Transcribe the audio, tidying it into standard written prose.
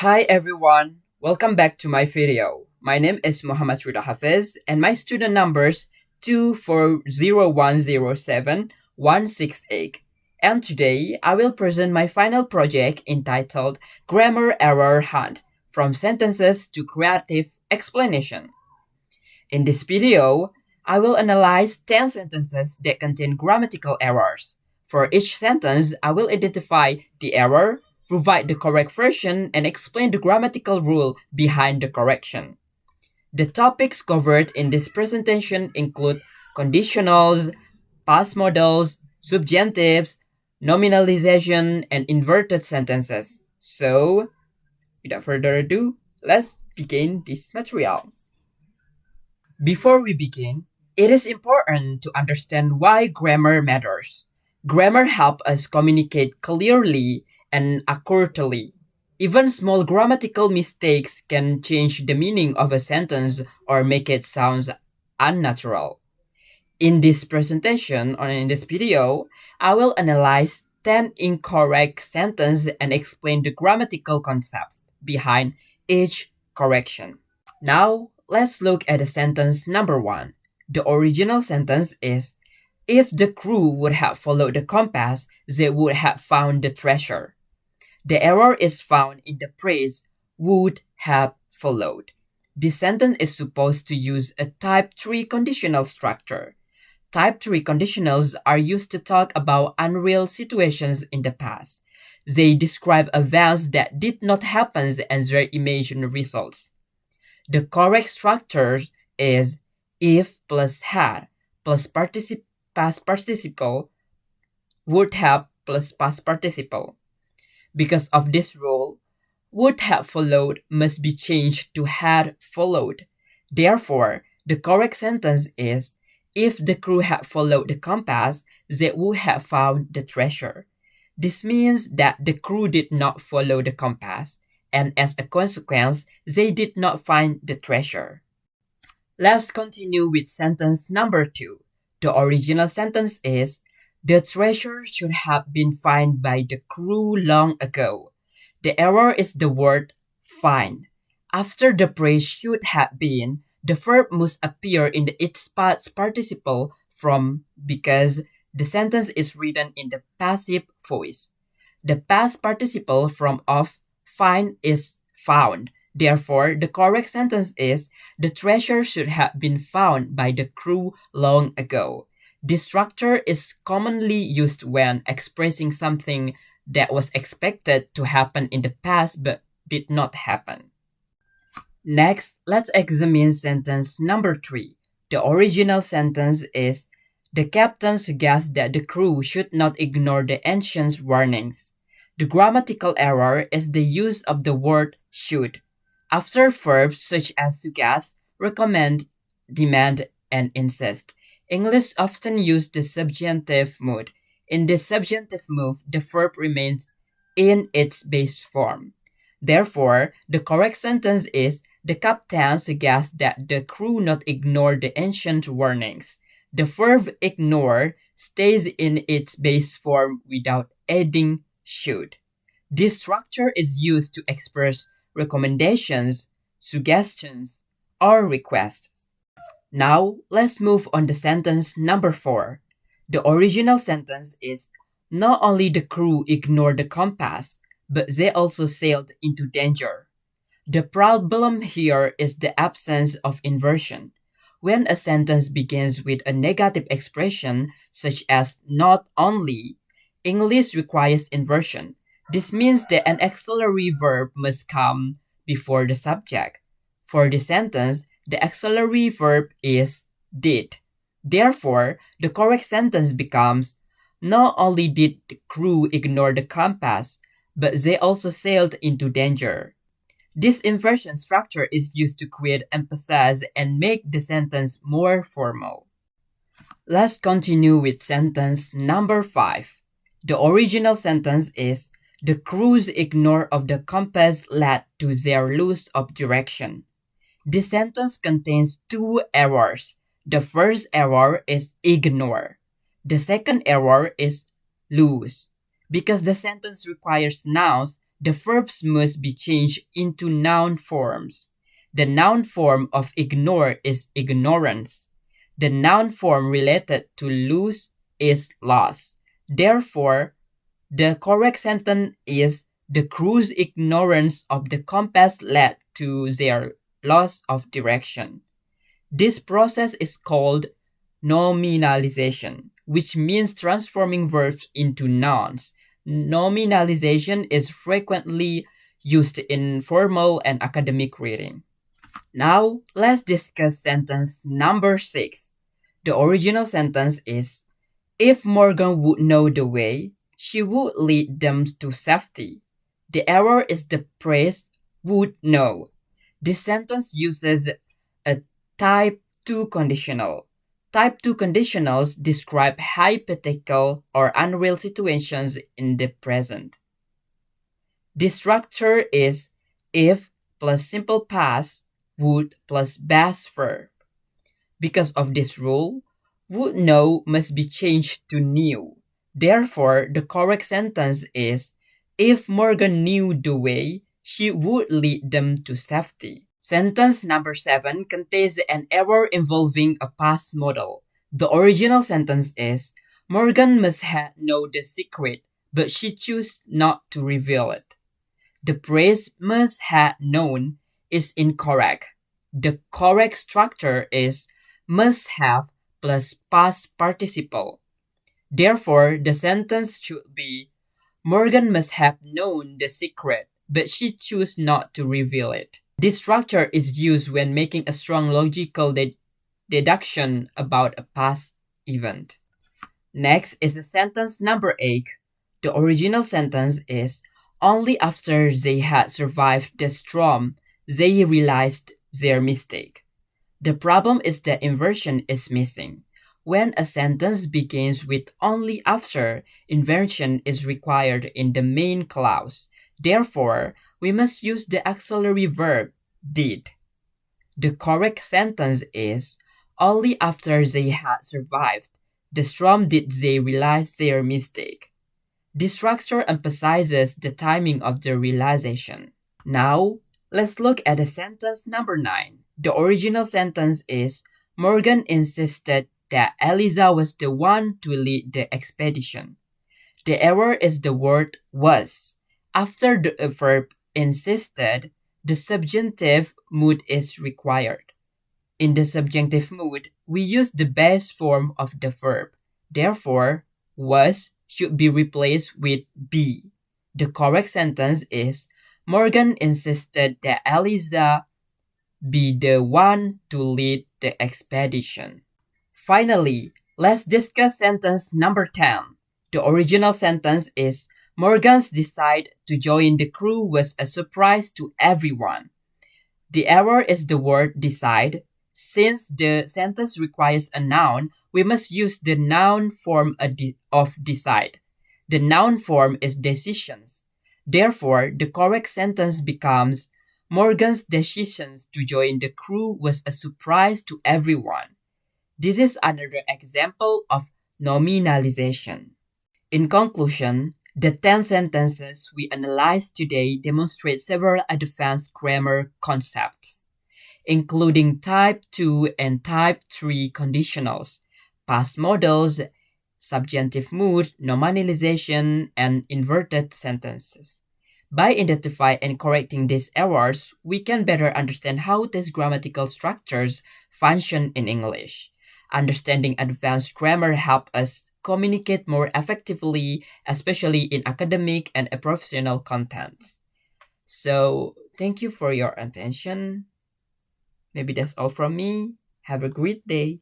Hi everyone, welcome back to my video. My name is M.RIDHO HAFIZ and my student numbers 240107168. And today I will present my final project entitled Grammar Error Hunt from Sentences to Creative Explanation. In this video, I will analyze 10 sentences that contain grammatical errors. For each sentence, I will identify the error, provide the correct version, and explain the grammatical rule behind the correction. The topics covered in this presentation include conditionals, past models, subjunctives, nominalization, and inverted sentences. So, without further ado, let's begin this material. Before we begin, it is important to understand why grammar matters. Grammar helps us communicate clearly and accurately. Even small grammatical mistakes can change the meaning of a sentence or make it sound unnatural. In this presentation or in this video, I will analyze 10 incorrect sentences and explain the grammatical concepts behind each correction. Now, let's look at the sentence number 1. The original sentence is, if the crew would have followed the compass, they would have found the treasure. The error is found in the phrase would have followed. This sentence is supposed to use a type 3 conditional structure. Type 3 conditionals are used to talk about unreal situations in the past. They describe events that did not happen and their imagined results. The correct structure is if plus had plus past participle would have plus past participle. Because of this rule, would have followed must be changed to had followed. Therefore, the correct sentence is if the crew had followed the compass, they would have found the treasure. This means that the crew did not follow the compass, and as a consequence, they did not find the treasure. Let's continue with sentence number 2. The original sentence is, the treasure should have been found by the crew long ago. The error is the word find. After the phrase should have been, the verb must appear in its past participle from because the sentence is written in the passive voice. The past participle from of find is found. Therefore, the correct sentence is, the treasure should have been found by the crew long ago. This structure is commonly used when expressing something that was expected to happen in the past but did not happen. Next, let's examine sentence number 3. The original sentence is, the captain suggests that the crew should not ignore the ancient warnings. The grammatical error is the use of the word should. After verbs such as suggest, recommend, demand, and insist, English often use the subjunctive mood. In the subjunctive mood, the verb remains in its base form. Therefore, the correct sentence is, the captain suggests that the crew not ignore the ancient warnings. The verb ignore stays in its base form without adding should. This structure is used to express recommendations, suggestions, or requests. Now, let's move on to sentence number 4. The original sentence is, not only the crew ignored the compass, but they also sailed into danger. The problem here is the absence of inversion. When a sentence begins with a negative expression, such as not only, English requires inversion. This means that an auxiliary verb must come before the subject. For the sentence, the auxiliary verb is did. Therefore, the correct sentence becomes, not only did the crew ignore the compass, but they also sailed into danger. This inversion structure is used to create emphasis and make the sentence more formal. Let's continue with sentence number 5. The original sentence is, the crew's ignore of the compass led to their loss of direction. This sentence contains 2 errors. The first error is ignore. The second error is lose. Because the sentence requires nouns, the verbs must be changed into noun forms. The noun form of ignore is ignorance. The noun form related to lose is loss. Therefore, the correct sentence is the crew's ignorance of the compass led to their loss of direction. This process is called nominalization, which means transforming verbs into nouns. Nominalization is frequently used in formal and academic reading. Now, let's discuss sentence number 6. The original sentence is, if Morgan would know the way, she would lead them to safety. The error is the phrase would know. This sentence uses a type 2 conditional. Type 2 conditionals describe hypothetical or unreal situations in the present. The structure is if plus simple past, would plus past verb. Because of this rule, would know must be changed to knew. Therefore, the correct sentence is, if Morgan knew the way, she would lead them to safety. Sentence number 7 contains an error involving a past model. The original sentence is, Morgan must know the secret, but she chose not to reveal it. The phrase must have known is incorrect. The correct structure is must have plus past participle. Therefore, the sentence should be, Morgan must have known the secret, but she chose not to reveal it. This structure is used when making a strong logical deduction about a past event. Next is the sentence number 8. The original sentence is, only after they had survived the storm, they realized their mistake. The problem is the inversion is missing. When a sentence begins with only after, inversion is required in the main clause. Therefore, we must use the auxiliary verb did. The correct sentence is, only after they had survived the storm did they realize their mistake. This structure emphasizes the timing of the realization. Now, let's look at the sentence number 9. The original sentence is, Morgan insisted that Eliza was the one to lead the expedition. The error is the word was. After the verb insisted, the subjunctive mood is required. In the subjunctive mood, we use the base form of the verb. Therefore, was should be replaced with be. The correct sentence is, Morgan insisted that Eliza be the one to lead the expedition. Finally, let's discuss sentence number 10. The original sentence is, Morgan's decide to join the crew was a surprise to everyone. The error is the word decide. Since the sentence requires a noun, we must use the noun form of decide. The noun form is decisions. Therefore, the correct sentence becomes, Morgan's decision to join the crew was a surprise to everyone. This is another example of nominalization. In conclusion, the 10 sentences we analyzed today demonstrate several advanced grammar concepts, including type 2 and type 3 conditionals, past models, subjunctive mood, nominalization, and inverted sentences. By identifying and correcting these errors, we can better understand how these grammatical structures function in English. Understanding advanced grammar helps us communicate more effectively, especially in academic and professional contents. So, thank you for your attention. Maybe that's all from me. Have a great day.